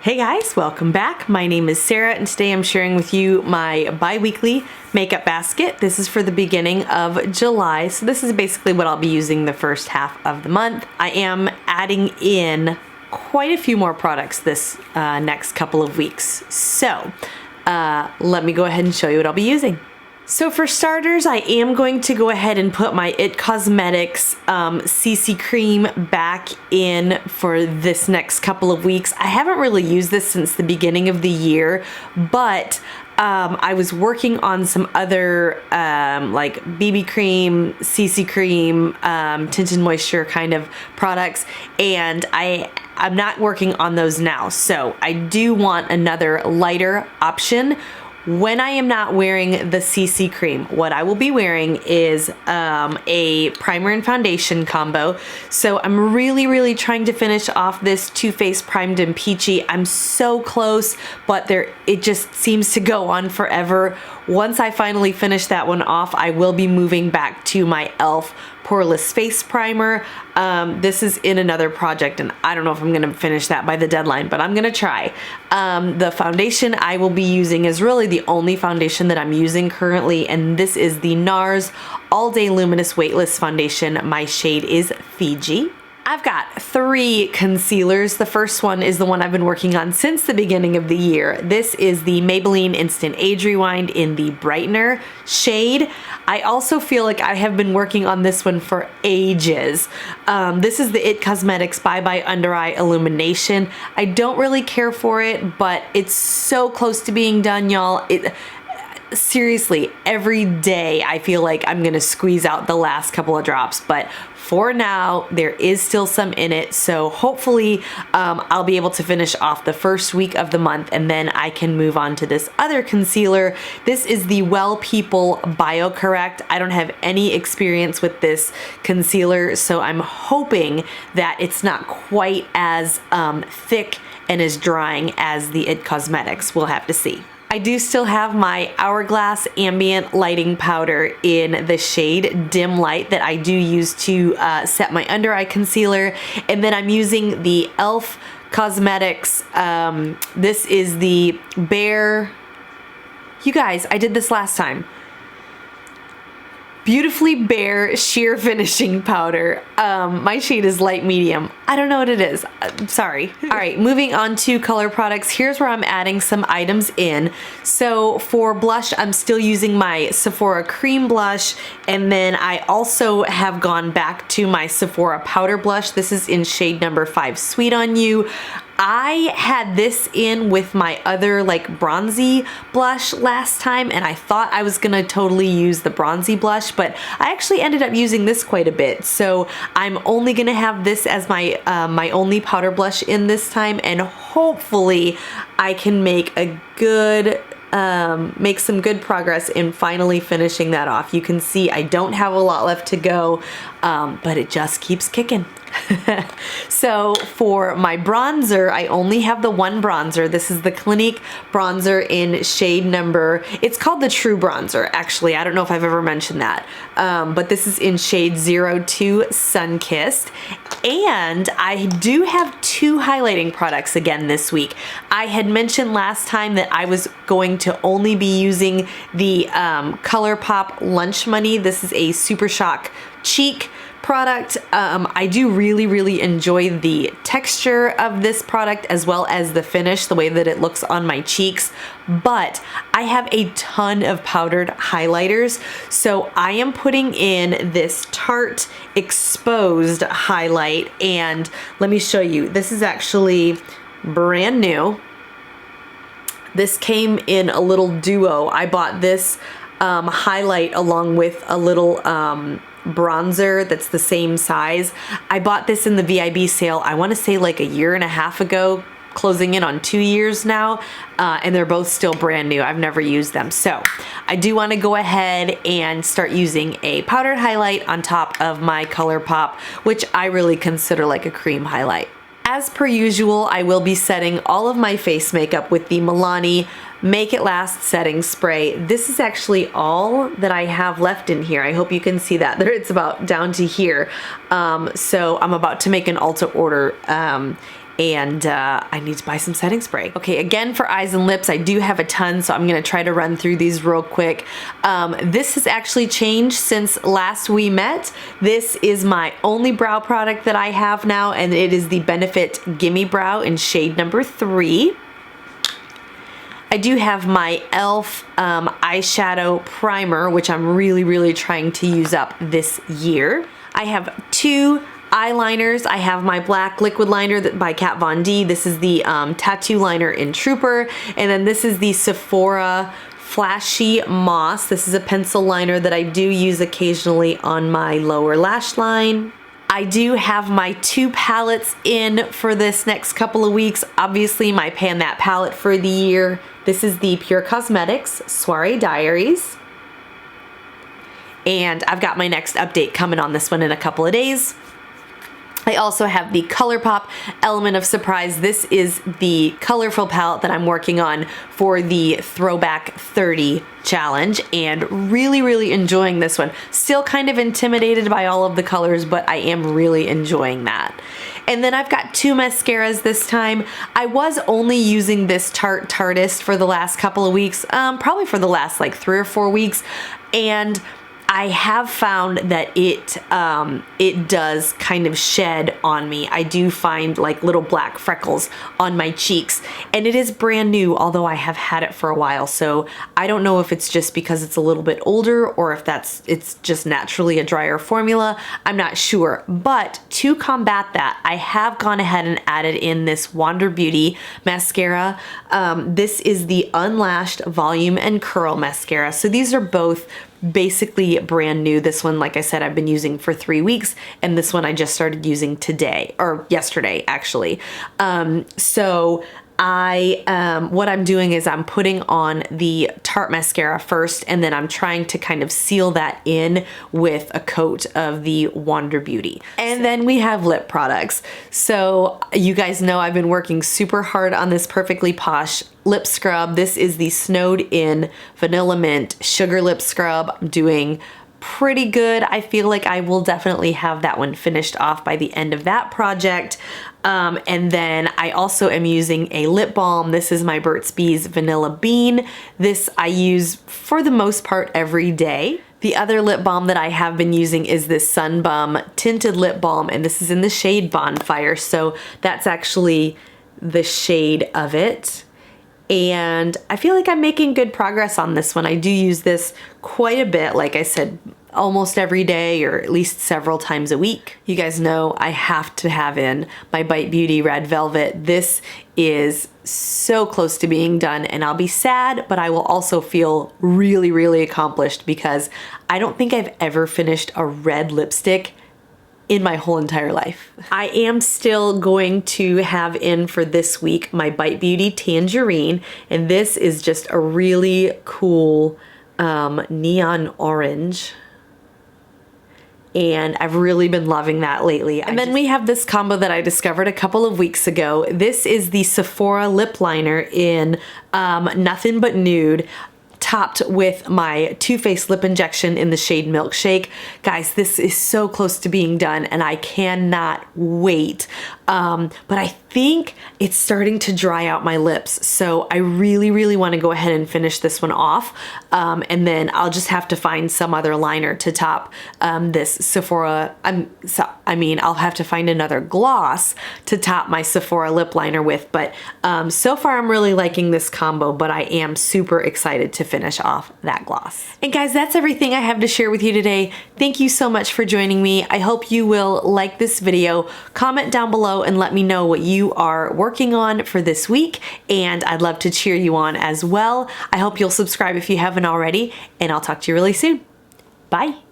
Hey guys, welcome back. My name is Sarah and today I'm sharing with you my bi-weekly makeup basket. This is for the beginning of July, so this is basically what I'll be using the first half of the month. I am adding in quite a few more products this next couple of weeks. So let me go ahead and show you what I'll be using. So for starters, I am going to go ahead and put my IT Cosmetics CC cream back in for this next couple of weeks. I haven't really used this since the beginning of the year, but I was working on some other like BB cream, CC cream, tinted moisture kind of products, and I'm not working on those now. So I do want another lighter option. When I am not wearing the CC cream, what I will be wearing is a primer and foundation combo. So I'm really trying to finish off this Too Faced Primed and Peachy. I'm so close, but it just seems to go on forever. Once I finally finish that one off, I will be moving back to my e.l.f. Poreless Face Primer. This is in another project and I don't know if I'm gonna finish that by the deadline, but I'm gonna try. The foundation I will be using is really the only foundation that I'm using currently, and this is the NARS All Day Luminous Weightless Foundation. My shade is Fiji. I've got 3 concealers. The first one is the one I've been working on since the beginning of the year. This is the Maybelline Instant Age Rewind in the Brightener shade. I also feel like I have been working on this one for ages. This is the IT Cosmetics Bye Bye Under Eye Illumination. I don't really care for it, but it's so close to being done, y'all. Seriously, every day I feel like I'm gonna squeeze out the last couple of drops, but for now there is still some in it, so hopefully I'll be able to finish off the first week of the month and then I can move on to this other concealer. This is the Well People BioCorrect. I don't have any experience with this concealer, so I'm hoping that it's not quite as thick and as drying as the IT Cosmetics. We'll have to see. I do still have my Hourglass Ambient Lighting Powder in the shade Dim Light that I do use to set my under eye concealer. And then I'm using the e.l.f. Cosmetics. This is the Bare... You guys, I did this last time. Beautifully Bare Sheer Finishing Powder. My shade is light medium. I don't know what it is. I'm sorry. All right, moving on to color products. Here's where I'm adding some items in. So for blush, I'm still using my Sephora Cream Blush, and then I also have gone back to my Sephora Powder Blush. This is in shade number 5, Sweet on You. I had this in with my other like bronzy blush last time, and I thought I was gonna totally use the bronzy blush, but I actually ended up using this quite a bit. So I'm only gonna have this as my my only powder blush in this time, and hopefully I can make a good make some good progress in finally finishing that off. You can see I don't have a lot left to go, but it just keeps kicking. So for my bronzer, I only have the one bronzer. This is the Clinique bronzer in shade number, it's called the True Bronzer, actually. I don't know if I've ever mentioned that. But this is in shade 02 Sunkissed. And I do have 2 highlighting products again this week. I had mentioned last time that I was going to only be using the ColourPop Lunch Money. This is a Super Shock Cheek product. I do really enjoy the texture of this product as well as the finish, the way that it looks on my cheeks, but I have a ton of powdered highlighters, so I am putting in this Tarte Exposed highlight, and let me show you. This is actually brand new. This came in a little duo. I bought this highlight along with a little bronzer that's the same size. I bought this in the VIB sale, I want to say like a year and a half ago, closing in on 2 years now, and they're both still brand new. I've never used them. So I do want to go ahead and start using a powdered highlight on top of my ColourPop, which I really consider like a cream highlight. As per usual, I will be setting all of my face makeup with the Milani Make It Last setting spray. This is actually all that I have left in here. I hope you can see that. There, it's about down to here. So I'm about to make an Ulta order. I need to buy some setting spray. Okay, again for eyes and lips, I do have a ton, so I'm gonna try to run through these real quick. This has actually changed since last we met. This is my only brow product that I have now, and it is the Benefit Gimme Brow in shade number 3. I do have my e.l.f. eyeshadow primer, which I'm really trying to use up this year. I have 2 eyeliners. I have my black liquid liner by Kat Von D. This is the tattoo liner in Trooper. And then this is the Sephora Flashy Moss. This is a pencil liner that I do use occasionally on my lower lash line. I do have my 2 palettes in for this next couple of weeks. Obviously my Pan That palette for the year. This is the Pure Cosmetics Soiree Diaries. And I've got my next update coming on this one in a couple of days. I also have the ColourPop Element of Surprise. This is the colorful palette that I'm working on for the Throwback 30 challenge, and really enjoying this one. Still kind of intimidated by all of the colors, but I am really enjoying that. And then I've got 2 mascaras this time. I was only using this Tarte Tartist for the last couple of weeks, probably for the last like 3 or 4 weeks, and I have found that it does kind of shed on me. I do find like little black freckles on my cheeks, and it is brand new, although I have had it for a while. So I don't know if it's just because it's a little bit older or if it's just naturally a drier formula. I'm not sure. But to combat that, I have gone ahead and added in this Wander Beauty mascara. This is the Unlashed Volume and Curl Mascara. So these are both basically brand new. This one, like I said, I've been using for 3 weeks, and this one I just started using today, or yesterday actually. What I'm doing is I'm putting on the Tarte mascara first, and then I'm trying to kind of seal that in with a coat of the Wander Beauty. And then we have lip products. So you guys know I've been working super hard on this Perfectly Posh lip scrub. This is the Snowed In Vanilla Mint Sugar Lip Scrub. I'm doing pretty good. I feel like I will definitely have that one finished off by the end of that project. And then I also am using a lip balm. This is my Burt's Bees Vanilla Bean. This I use for the most part every day. The other lip balm that I have been using is this Sun Bum Tinted Lip Balm, and this is in the shade Bonfire. So that's actually the shade of it. And I feel like I'm making good progress on this one. I do use this quite a bit, like I said, almost every day or at least several times a week. You guys know I have to have in my Bite Beauty Red Velvet. This is so close to being done, and I'll be sad, but I will also feel really accomplished because I don't think I've ever finished a red lipstick in my whole entire life. I am still going to have in for this week my Bite Beauty Tangerine, and this is just a really cool neon orange. And I've really been loving that lately. And then we have this combo that I discovered a couple of weeks ago. This is the Sephora lip liner in Nothing But Nude, topped with my Too Faced lip injection in the shade Milkshake. Guys, this is so close to being done, and I cannot wait. But I think it's starting to dry out my lips, so I really want to go ahead and finish this one off. And then I'll just have to find some other liner to top this Sephora. I'll have to find another gloss to top my Sephora lip liner with. But so far I'm really liking this combo, but I am super excited to finish off that gloss. And guys, that's everything I have to share with you today. Thank you so much for joining me. I hope you will like this video, comment down below and let me know what you are working on for this week, and I'd love to cheer you on as well. I hope you'll subscribe if you haven't already, and I'll talk to you really soon. Bye.